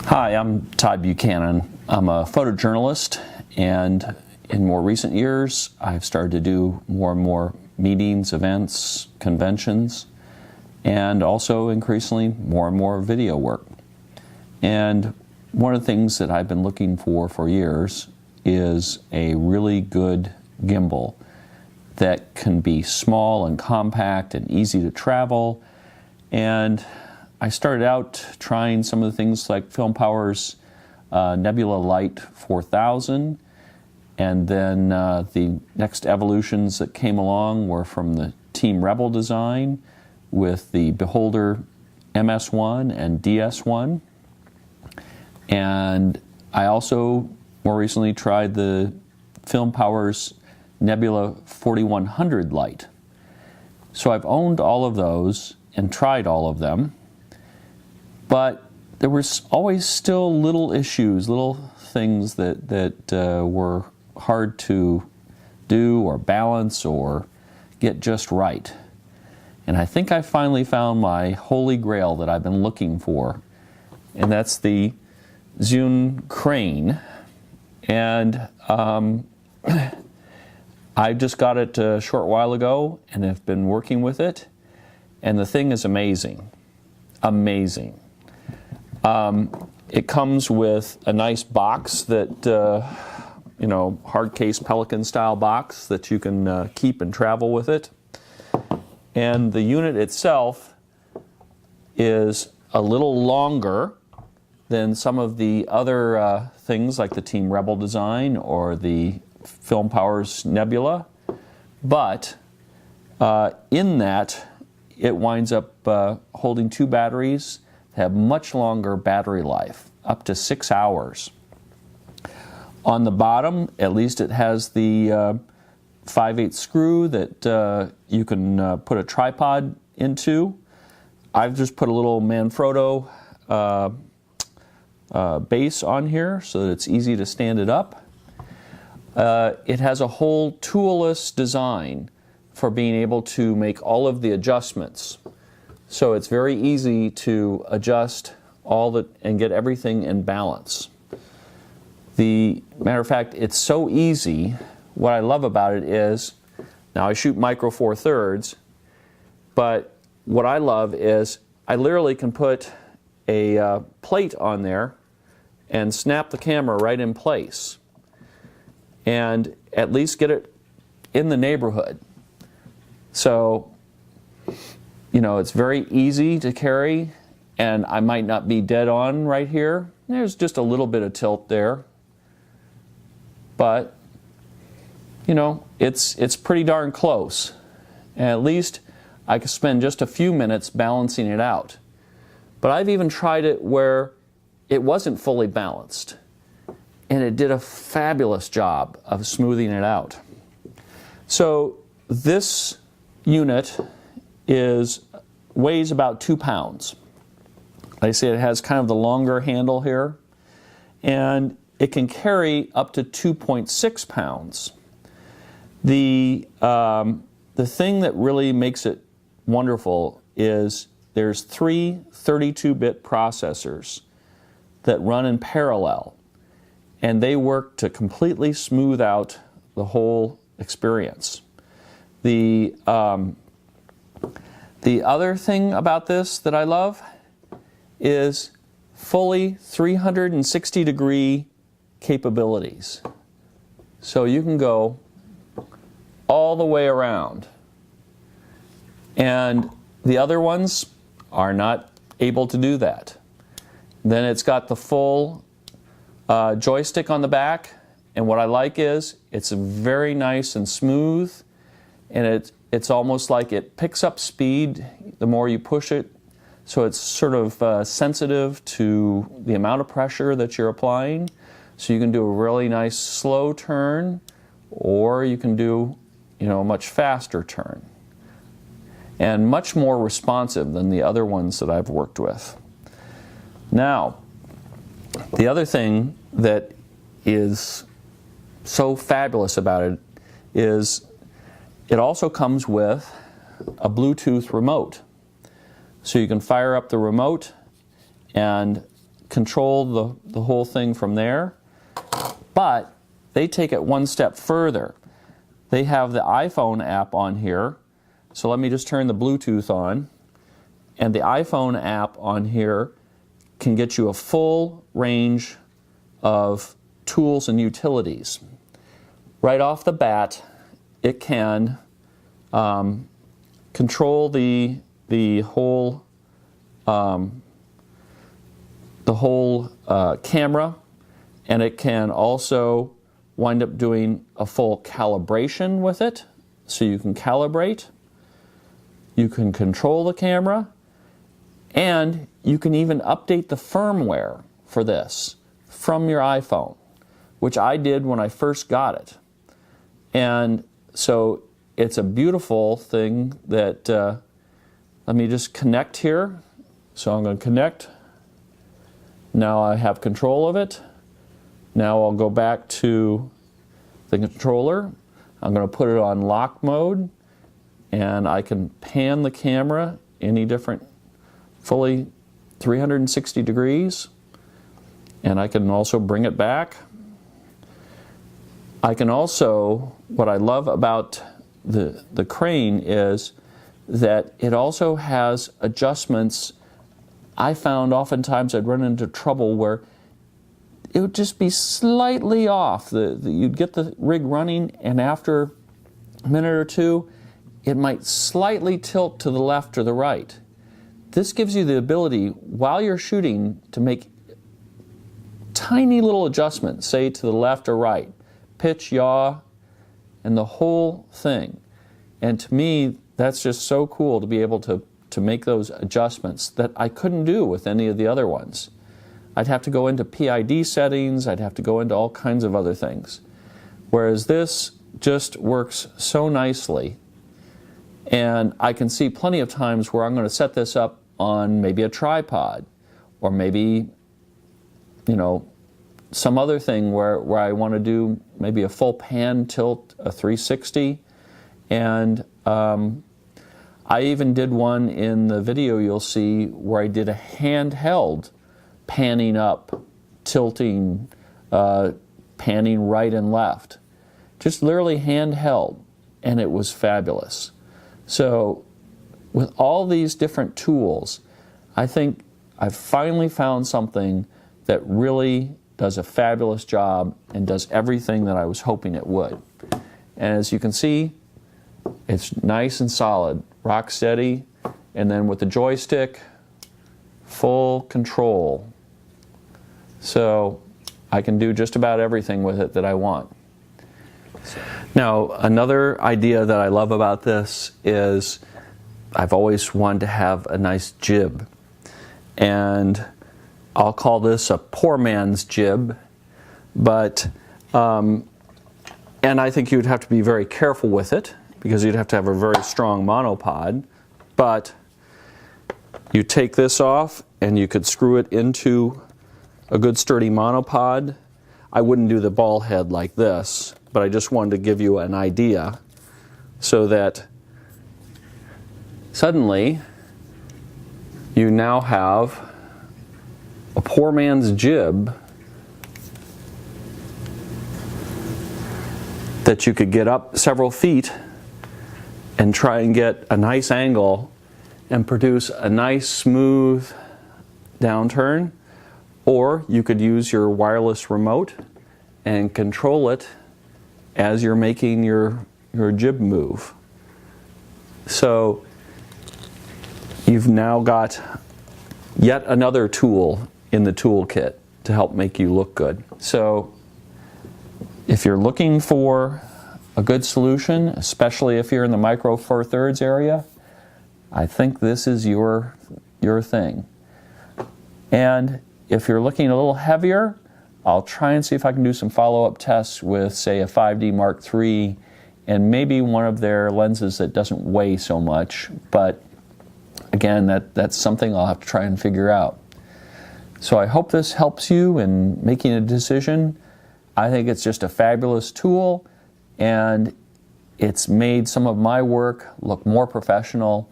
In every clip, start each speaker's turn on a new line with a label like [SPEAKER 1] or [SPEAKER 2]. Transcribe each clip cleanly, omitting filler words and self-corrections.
[SPEAKER 1] Hi, I'm Todd Buchanan. I'm a photojournalist, and in more recent years I've started to do more and more meetings, events, conventions, and also increasingly more and more video work. And one of the things that I've been looking for years is a really good gimbal that can be small and compact and easy to travel. And I started out trying some of the things like Film Power's Nebula Light 4000, and then the next evolutions that came along were from the Team Rebel design with the Beholder MS1 and DS1. And I also more recently tried the Film Power's Nebula 4100 light. So I've owned all of those and tried all of them. But there was always still little issues, little things that were hard to do or balance or get just right. And I think I finally found my holy grail that I've been looking for, and that's the Zhiyun Crane. And I just got it a short while ago and have been working with it, and the thing is amazing. Amazing. It comes with a nice box that, hard case Pelican style box that you can keep and travel with it. And the unit itself is a little longer than some of the other things like the Team Rebel design or the Film Power's Nebula. But in that, it winds up holding two batteries, have much longer battery life, up to 6 hours. On the bottom, at least it has the 5/8 screw that you can put a tripod into. I've just put a little Manfrotto base on here so that it's easy to stand it up. It has a whole toolless design for being able to make all of the adjustments. So it's very easy to adjust all that and get everything in balance. The matter of fact, it's so easy. What I love about it is, now I shoot micro four thirds, but what I love is I literally can put a plate on there and snap the camera right in place and at least get it in the neighborhood. So, it's very easy to carry, and I might not be dead on right here. There's just a little bit of tilt there. But, it's pretty darn close. And at least I could spend just a few minutes balancing it out. But I've even tried it where it wasn't fully balanced, and it did a fabulous job of smoothing it out. So this unit weighs about 2 pounds. Like I say, it has kind of the longer handle here, and it can carry up to 2.6 pounds. The thing that really makes it wonderful is there's 3 32-bit processors that run in parallel, and they work to completely smooth out the whole experience. The other thing about this that I love is fully 360-degree capabilities. So you can go all the way around. And the other ones are not able to do that. Then it's got the full joystick on the back, and what I like is it's very nice and smooth, and it's almost like it picks up speed the more you push it, so it's sort of sensitive to the amount of pressure that you're applying. So you can do a really nice slow turn, or you can do a much faster turn, and much more responsive than the other ones that I've worked with. Now, the other thing that is so fabulous about it is it also comes with a Bluetooth remote. So you can fire up the remote and control the whole thing from there. But they take it one step further. They have the iPhone app on here. So let me just turn the Bluetooth on. And the iPhone app on here can get you a full range of tools and utilities. Right off the bat, it can control the whole camera, and it can also wind up doing a full calibration with it, so you can calibrate, you can control the camera, and you can even update the firmware for this from your iPhone, which I did when I first got it. And so it's a beautiful thing that, let me just connect here. So I'm going to connect. Now I have control of it. Now I'll go back to the controller. I'm going to put it on lock mode, and I can pan the camera any different, fully 360 degrees, and I can also bring it back. I can also, what I love about the crane is that it also has adjustments. I found oftentimes I'd run into trouble where it would just be slightly off. You'd get the rig running, and after a minute or two, it might slightly tilt to the left or the right. This gives you the ability, while you're shooting, to make tiny little adjustments, say to the left or right, pitch, yaw, and the whole thing. And to me, that's just so cool to be able to make those adjustments that I couldn't do with any of the other ones. I'd have to go into PID settings, I'd have to go into all kinds of other things. Whereas this just works so nicely. And I can see plenty of times where I'm going to set this up on maybe a tripod, or maybe, you know, some other thing where I want to do maybe a full pan tilt, a 360. And I even did one in the video you'll see where I did a handheld panning up, tilting, panning right and left. Just literally handheld, and it was fabulous. So with all these different tools, I think I've finally found something that really does a fabulous job and does everything that I was hoping it would. And as you can see, it's nice and solid, rock steady, and then with the joystick, full control. So I can do just about everything with it that I want. Now, another idea that I love about this is I've always wanted to have a nice jib. And I'll call this a poor man's jib, but, and I think you'd have to be very careful with it because you'd have to have a very strong monopod, but you take this off and you could screw it into a good sturdy monopod. I wouldn't do the ball head like this, but I just wanted to give you an idea so that suddenly you now have a poor man's jib that you could get up several feet and try and get a nice angle and produce a nice smooth downturn. Or you could use your wireless remote and control it as you're making your jib move. So you've now got yet another tool in the toolkit to help make you look good. So if you're looking for a good solution, especially if you're in the micro four thirds area, I think this is your thing. And if you're looking a little heavier, I'll try and see if I can do some follow-up tests with, say, a 5D Mark III and maybe one of their lenses that doesn't weigh so much. But again, that's something I'll have to try and figure out. So I hope this helps you in making a decision. I think it's just a fabulous tool, and it's made some of my work look more professional,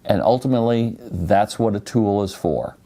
[SPEAKER 1] and ultimately, that's what a tool is for.